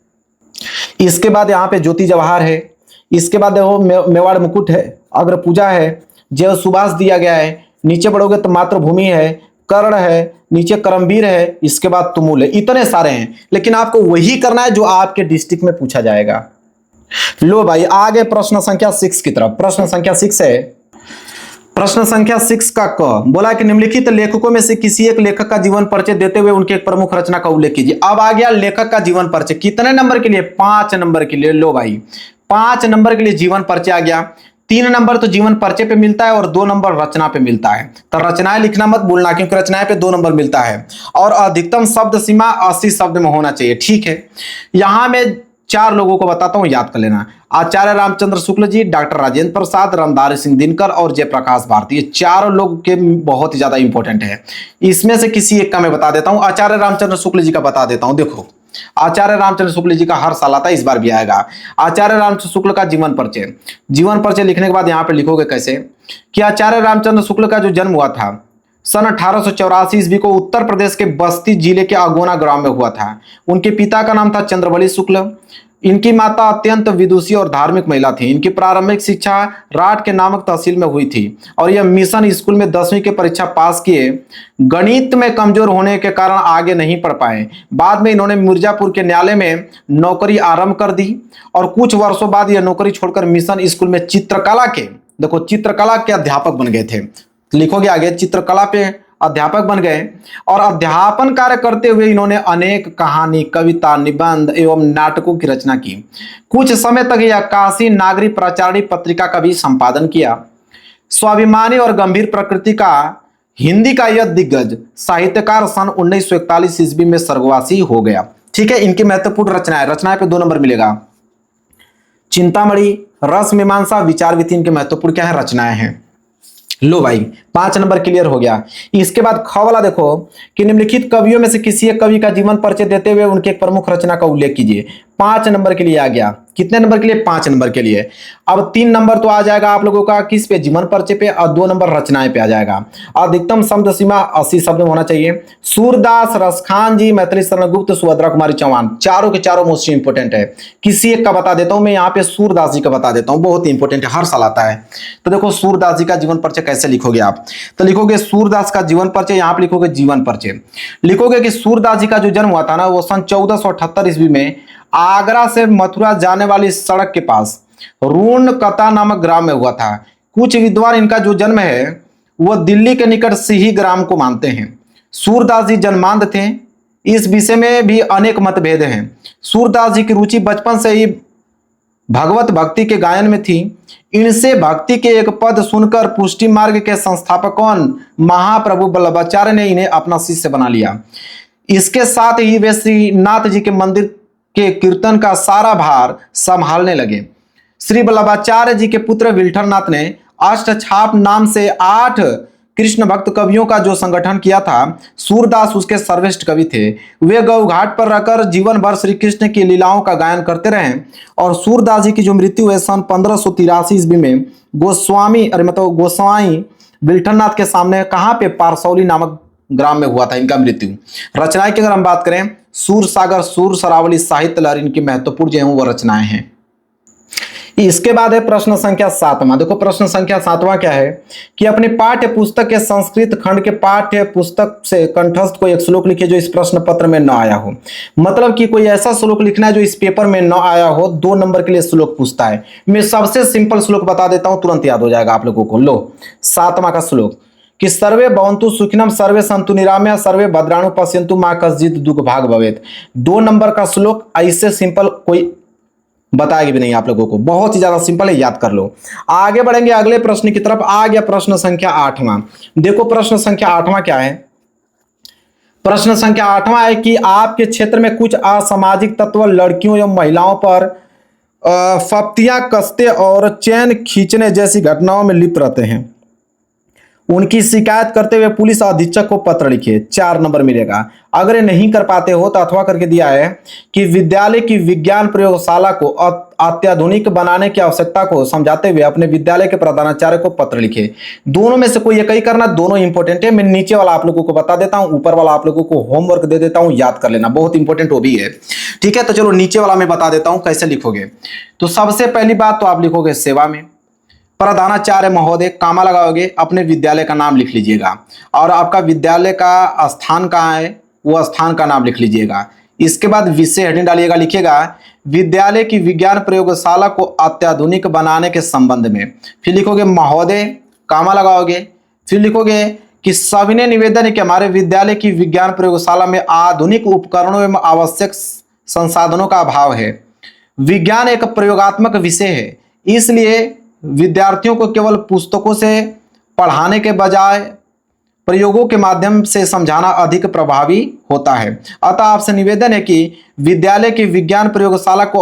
S1: इसके बाद यहाँ पे ज्योति जवाहर है, इसके बाद देखो मेवाड़ मुकुट है, अग्र पूजा है, जय सुभाष दिया गया है, नीचे बढ़ोगे तो मातृभूमि है, कर्ण है, नीचे करमवीर है, इसके बाद तुमुल है। इतने सारे हैं, लेकिन आपको वही करना है जो आपके डिस्ट्रिक्ट में पूछा जाएगा। लो भाई आगे प्रश्न संख्या 6 की तरफ। प्रश्न संख्या 6 है, प्रश्न संख्या 6 का क बोला कि निम्नलिखित लेखकों में से किसी एक लेखक का जीवन परिचय देते हुए उनके एक प्रमुख रचना का उल्लेख कीजिए। अब आ गया लेखक का जीवन परिचय। कितने नंबर के लिए, 5 नंबर के लिए। लो भाई 5 नंबर के लिए जीवन परिचय आ गया। 3 नंबर तो जीवन परिचय पे मिलता है और 2 नंबर रचना पे मिलता है। तो रचनाएं लिखना मत भूलना, क्योंकि रचनाएं पे 2 नंबर मिलता है। और अधिकतम शब्द सीमा 80 शब्द में होना चाहिए। ठीक है, यहां मैं 4 लोगों को बताता हूं, याद कर लेना। आचार्य रामचंद्र शुक्ल जी, डॉक्टर राजेंद्र प्रसाद, रामधारी सिंह दिनकर और जयप्रकाश भारती। ये 4 लोग के बहुत ही ज्यादा इंपॉर्टेंट है। इसमें से किसी एक का मैं बता देता हूं। आचार्य रामचंद्र शुक्ल जी का बता देता हूं। देखो आचार्य रामचंद्र शुक्ल जी का हर साल आता है, इस बार भी आएगा। आचार्य रामचंद्र शुक्ल का जीवन परिचय। जीवन परिचय लिखने के बाद यहाँ पे लिखोगे कैसे कि आचार्य रामचंद्र शुक्ल का जो जन्म हुआ था सन 1884 ईस्वी को उत्तर प्रदेश के बस्ती जिले के अगोना ग्राम में हुआ था। उनके पिता का नाम था चंद्रबली शुक्ल। इनकी माता अत्यंत विदुषी और धार्मिक महिला थी। इनकी प्रारंभिक शिक्षा राट के नामक तहसील में हुई थी और यह मिशन स्कूल में 10वीं की परीक्षा पास किए। गणित में कमजोर होने के कारण आगे नहीं पढ़ पाए। बाद में इन्होंने मिर्जापुर के न्यायालय में नौकरी आरंभ कर दी और कुछ वर्षों बाद यह नौकरी छोड़कर मिशन स्कूल में चित्रकला के, देखो चित्रकला के अध्यापक बन गए थे। लिखोगे आगे, चित्रकला पे अध्यापक बन गए और अध्यापन कार्य करते हुए इन्होंने अनेक कहानी, कविता, निबंध एवं नाटकों की रचना की। कुछ समय तक यह काशी नागरी प्रचारणी पत्रिका का भी संपादन किया। स्वाभिमानी और गंभीर प्रकृति का हिंदी का यह दिग्गज साहित्यकार सन 1941 ईस्वी में स्वर्गवासी हो गया। ठीक है, इनकी महत्वपूर्ण रचनाएं, रचनाएं पे 2 नंबर मिलेगा। चिंतामणि, रस मीमांसा, विचार विधि इनके महत्वपूर्ण क्या है, रचनाएं हैं। लो भाई 5 नंबर क्लियर हो गया। इसके बाद ख वाला देखो कि निम्नलिखित कवियों में से किसी एक कवि का जीवन परिचय देते हुए उनके एक प्रमुख रचना का उल्लेख कीजिए। 5 नंबर के लिए आ गया। कितने नंबर के लिए? 5 नंबर के लिए। अब 3 नंबर तो आ जाएगा आप लोगों का किस पे? जीवन परिचय पे, और 2 नंबर रचनाएं पे आ जाएगा। अधिकतम शब्द सीमा 80 शब्द में होना चाहिए। सूरदास, रसखान जी, मैथिली शरण गुप्त, सुभद्रा कुमारी चौहान, चारों के चारों मोस्ट इंपोर्टेंट है। किसी एक का बता देता हूं मैं, यहाँ पे सूरदास जी का बता देता हूं, बहुत ही इंपोर्टेंट है, हर साल आता है। तो देखो सूरदास जी का जीवन परिचय कैसे लिखोगे आप? तो लिखोगे सूरदास का जीवन परिचय, यहाँ पे लिखोगे जीवन परिचय, लिखोगे कि सूरदास जी का जो जन्म हुआ था ना वो सन 1478 ईस्वी में आगरा से मथुरा जाने वाली सड़क के पास रूणकता नामक ग्राम में हुआ था। कुछ विद्वान इनका जो जन्म है वह दिल्ली के निकट सिही ग्राम को मानते हैं। सूरदास जी जन्मांध थे, इस विषय में भी अनेक मतभेद हैं। सूरदास जी की रुचि बचपन से ही भगवत भक्ति के गायन में थी। इनसे भक्ति के एक पद सुनकर पुष्टि मार्ग के संस्थापकों महाप्रभु वल्लभाचार्य ने इन्हें अपना शिष्य बना लिया। इसके साथ ही वे श्रीनाथ जी के मंदिर के कीर्तन का सारा भार संभालने लगे। श्री वल्लभाचार्य जी के पुत्र विल्ठरनाथ ने अष्टछाप नाम से 8 कृष्ण भक्त कवियों का जो संगठन किया था, सूरदास उसके सर्वश्रेष्ठ कवि थे। वे गौ घाट पर रहकर जीवन भर श्री कृष्ण की लीलाओं का गायन करते रहे। और सूरदास जी की जो मृत्यु है सन 1583 ईस्वी में गोस्वामी विल्ठरनाथ के सामने, कहाँ पे? पारसौली नामक ग्राम में हुआ था इनका मृत्यु। रचनाएं की अगर हम बात करें, सूर सागर, सूर सरावली, साहित्य लहर इनकी महत्वपूर्ण जो है वो रचनाएं हैं। इसके बाद है प्रश्न संख्या 7वां। देखो प्रश्न संख्या 7वां क्या है कि अपनी पाठ्य पुस्तक के संस्कृत खंड के पाठ्य पुस्तक से कंठस्थ कोई एक श्लोक लिखिए जो इस प्रश्न पत्र में न आया हो। मतलब कि कोई ऐसा श्लोक लिखना है जो इस पेपर में न आया हो। 2 नंबर के लिए श्लोक पूछता है। मैं सबसे सिंपल श्लोक बता देता हूं, तुरंत याद हो जाएगा आप लोगों को। लो 7वां का श्लोक कि सर्वे भवन्तु सुखिनम, सर्वे सन्तु निरामया, सर्वे भद्राणु पश्यन्तु मा कश्चित् दुःख भाग भवेत्। 2 नंबर का श्लोक ऐसे सिंपल कोई बताएगी भी नहीं आप लोगों को, बहुत ही ज्यादा सिंपल है, याद कर लो। आगे बढ़ेंगे अगले प्रश्न की तरफ। आ गया प्रश्न संख्या 8वां। देखो प्रश्न संख्या 8वां क्या है? प्रश्न संख्या 8वां है कि आपके क्षेत्र में कुछ असामाजिक तत्व लड़कियों एवं महिलाओं पर फप्तियां कसते और चैन खींचने जैसी घटनाओं में लिप्त रहते हैं। उनकी शिकायत करते हुए पुलिस अधीक्षक को पत्र लिखिए। 4 नंबर मिलेगा। अगर ये नहीं कर पाते हो तो अथवा करके दिया है कि विद्यालय की विज्ञान प्रयोगशाला को अत्याधुनिक बनाने की आवश्यकता को समझाते हुए अपने विद्यालय के प्रधानाचार्य को पत्र लिखे। दोनों में से कोई एक ही करना, दोनों इंपॉर्टेंट है। मैं नीचे वाला आप लोगों को बता देता हूं, ऊपर वाला आप लोगों को होमवर्क दे देता हूं, याद कर लेना, बहुत इंपॉर्टेंट वो भी है। ठीक है, तो चलो नीचे वाला मैं बता देता हूं कैसे लिखोगे। तो सबसे पहली बात तो आप लिखोगे सेवा में प्रधानाचार्य महोदय, कामा लगाओगे, अपने विद्यालय का नाम लिख लीजिएगा और आपका विद्यालय का स्थान कहाँ है वो स्थान का नाम लिख लीजिएगा। इसके बाद विषय हेडिंग डालिएगा, लिखिएगा विद्यालय की विज्ञान प्रयोगशाला को अत्याधुनिक बनाने के संबंध में। फिर लिखोगे महोदय, कामा लगाओगे, फिर लिखोगे कि सविनय निवेदन है कि हमारे विद्यालय की विज्ञान प्रयोगशाला में आधुनिक उपकरणों एवं आवश्यक संसाधनों का अभाव है। विज्ञान एक प्रयोगात्मक विषय है, इसलिए विद्यार्थियों को केवल पुस्तकों से पढ़ाने के बजाय प्रयोगों के माध्यम से समझाना अधिक प्रभावी होता है। अतः आपसे निवेदन है कि विद्यालय की विज्ञान प्रयोगशाला को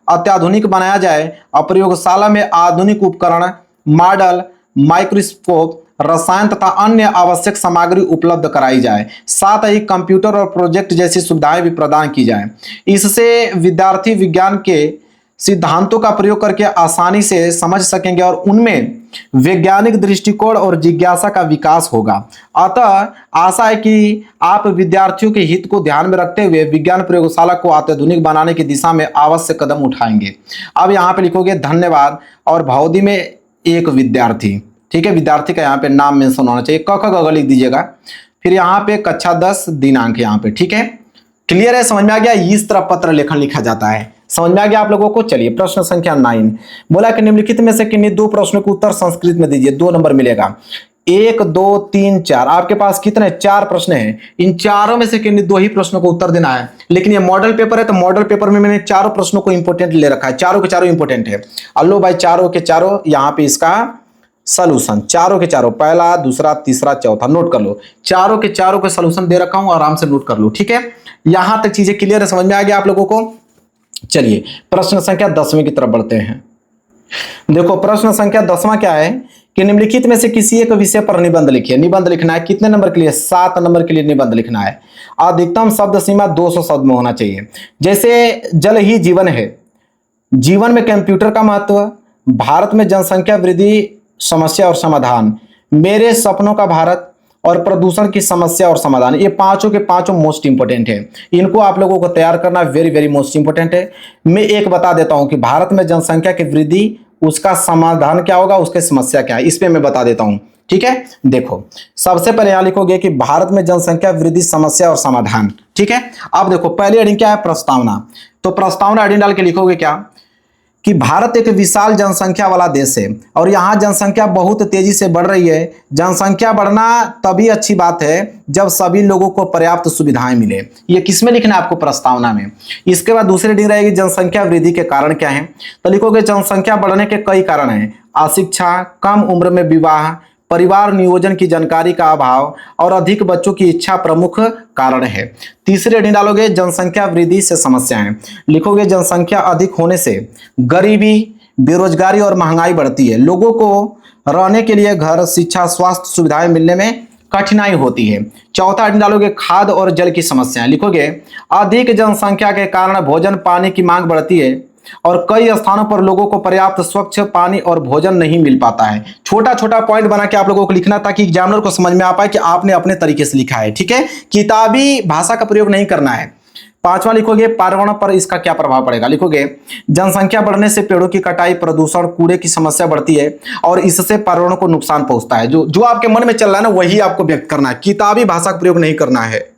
S1: अत्याधुनिक बनाया जाए और प्रयोगशाला में आधुनिक उपकरण, मॉडल, माइक्रोस्कोप, रसायन तथा अन्य आवश्यक सामग्री उपलब्ध कराई जाए। साथ ही कंप्यूटर और प्रोजेक्ट जैसी सुविधाएं भी प्रदान की जाए। इससे विद्यार्थी विज्ञान के सिद्धांतों का प्रयोग करके आसानी से समझ सकेंगे और उनमें वैज्ञानिक दृष्टिकोण और जिज्ञासा का विकास होगा। अतः आशा है कि आप विद्यार्थियों के हित को ध्यान में रखते हुए विज्ञान प्रयोगशाला को अत्याधुनिक बनाने की दिशा में आवश्यक कदम उठाएंगे। अब यहाँ पे लिखोगे धन्यवाद और भौदी में एक विद्यार्थी। ठीक है, विद्यार्थी का यहाँ पे नाम मेंशन होना चाहिए, क ख ग लिख दीजिएगा। फिर यहाँ पे कक्षा 10 दिनांक यहाँ पे। ठीक है, क्लियर है, समझ में आ गया? इस तरह पत्र लेखन लिखा जाता है, समझ में आ गया आप लोगों को? चलिए प्रश्न संख्या 9 बोला कि निम्नलिखित में से किन्हीं 2 प्रश्नों के उत्तर संस्कृत में दीजिए। 2 नंबर मिलेगा। 1, 2, 3, 4 आपके पास कितने 4 प्रश्न हैं। इन चारों में से किन्हीं 2 ही प्रश्नों को उत्तर देना है। लेकिन ये मॉडल पेपर है तो मॉडल पेपर में मैंने चारों प्रश्नों को इंपोर्टेंट ले रखा है, चारों के चारों इंपोर्टेंट है। अल्लो भाई चारों के चारों यहाँ पे इसका सॉल्यूशन, चारों के चारों, पहला, दूसरा, तीसरा, चौथा, नोट कर लो। चारों के चारों के सॉल्यूशन दे रखा हूं, आराम से नोट कर लो। ठीक है, यहां तक चीजें क्लियर है, समझ में आ गया आप लोगों को? चलिए प्रश्न संख्या 10वें की तरफ बढ़ते हैं। देखो प्रश्न संख्या 10वां क्या है कि निम्नलिखित में से किसी एक विषय पर निबंध लिखिए। निबंध लिखना है कितने नंबर के लिए? 7 नंबर के लिए निबंध लिखना है। अधिकतम शब्द सीमा 200 शब्द में होना चाहिए। जैसे जल ही जीवन है,
S2: जीवन में कंप्यूटर का महत्व, भारत में जनसंख्या वृद्धि समस्या और समाधान, मेरे सपनों का भारत और प्रदूषण की समस्या और समाधान। ये पांचों के पांचों मोस्ट इंपोर्टेंट है। इनको आप लोगों को तैयार करना वेरी वेरी मोस्ट इंपोर्टेंट है। मैं एक बता देता हूं कि भारत में जनसंख्या की वृद्धि, उसका समाधान क्या होगा, उसकी समस्या क्या है, इस पे मैं बता देता हूं। ठीक है, देखो सबसे पहले यहां लिखोगे कि भारत में जनसंख्या वृद्धि समस्या और समाधान। ठीक है, अब देखो पहली हेडिंग क्या है, प्रस्तावना। तो प्रस्तावना हेडिंग डाल के लिखोगे क्या कि भारत एक विशाल जनसंख्या वाला देश है और यहाँ जनसंख्या बहुत तेजी से बढ़ रही है। जनसंख्या बढ़ना तभी अच्छी बात है जब सभी लोगों को पर्याप्त सुविधाएं मिले। ये किसमें लिखना है आपको, प्रस्तावना में। इसके बाद दूसरी हेडिंग रहेगी जनसंख्या वृद्धि के कारण क्या है। तो लिखोगे जनसंख्या बढ़ने के कई कारण हैं, अशिक्षा, कम उम्र में विवाह, परिवार नियोजन की जानकारी का अभाव और अधिक बच्चों की इच्छा प्रमुख कारण है। तीसरे हेडिंग डालोगे जनसंख्या वृद्धि से समस्याएं। लिखोगे जनसंख्या अधिक होने से गरीबी, बेरोजगारी और महंगाई बढ़ती है। लोगों को रहने के लिए घर, शिक्षा, स्वास्थ्य सुविधाएं मिलने में कठिनाई होती है। चौथा हेडिंग डालोगे खाद्य और जल की समस्याएं। लिखोगे अधिक जनसंख्या के कारण भोजन पानी की मांग बढ़ती है और कई स्थानों पर लोगों को पर्याप्त स्वच्छ पानी और भोजन नहीं मिल पाता है। छोटा छोटा पॉइंट बना के आप लोगों को लिखना ताकि एग्जामिनर को समझ में आ पाए कि आपने अपने तरीके से लिखा है। ठीक है, किताबी भाषा का प्रयोग नहीं करना है। पांचवा लिखोगे पर्यावरण पर इसका क्या प्रभाव पड़ेगा। लिखोगे जनसंख्या बढ़ने से पेड़ों की कटाई, प्रदूषण, कूड़े की समस्या बढ़ती है और इससे पर्यावरण को नुकसान पहुंचता है। जो आपके मन में चल रहा है ना वही आपको व्यक्त करना है, किताबी भाषा का प्रयोग नहीं करना है।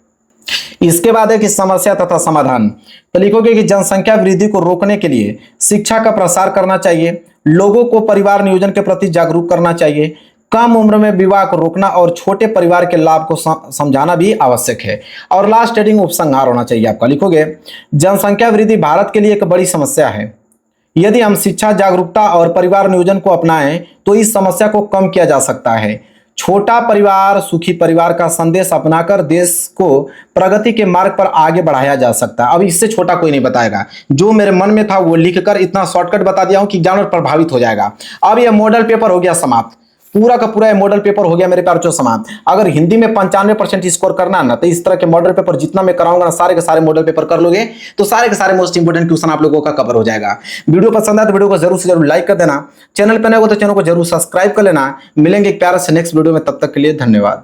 S2: इसके बाद है कि समस्या तथा समाधान। तो लिखोगे कि जनसंख्या वृद्धि को रोकने के लिए शिक्षा का प्रसार करना चाहिए, लोगों को परिवार नियोजन के प्रति जागरूक करना चाहिए, कम उम्र में विवाह को रोकना और छोटे परिवार के लाभ को समझाना भी आवश्यक है। और लास्ट हेडिंग उपसंहार होना चाहिए आपका। लिखोगे जनसंख्या वृद्धि भारत के लिए एक बड़ी समस्या है। यदि हम शिक्षा, जागरूकता और परिवार नियोजन को अपनाएं तो इस समस्या को कम किया जा सकता है। छोटा परिवार सुखी परिवार का संदेश अपनाकर देश को प्रगति के मार्ग पर आगे बढ़ाया जा सकता है। अब इससे छोटा कोई नहीं बताएगा। जो मेरे मन में था वो लिखकर इतना शॉर्टकट बता दिया हूं कि एग्जामिनर प्रभावित हो जाएगा। अब यह मॉडल पेपर हो गया समाप्त, पूरा का पूरा मॉडल पेपर हो गया मेरे प्यार समाप्त। अगर हिंदी में 95% स्कोर करना है ना तो इस तरह के मॉडल पेपर जितना मैं कराऊंगा ना सारे के सारे मॉडल पेपर कर लोगे तो सारे के सारे मोस्ट इंपोर्टेंट क्वेश्चन आप लोगों का कवर हो जाएगा। वीडियो पसंद आए तो वीडियो को जरूर से जरूर लाइक कर देना, चैनल पर नए हो तो चैनल को जरूर सब्सक्राइब कर लेना। मिलेंगे एक प्यारे से नेक्स्ट वीडियो में, तब तक के लिए धन्यवाद।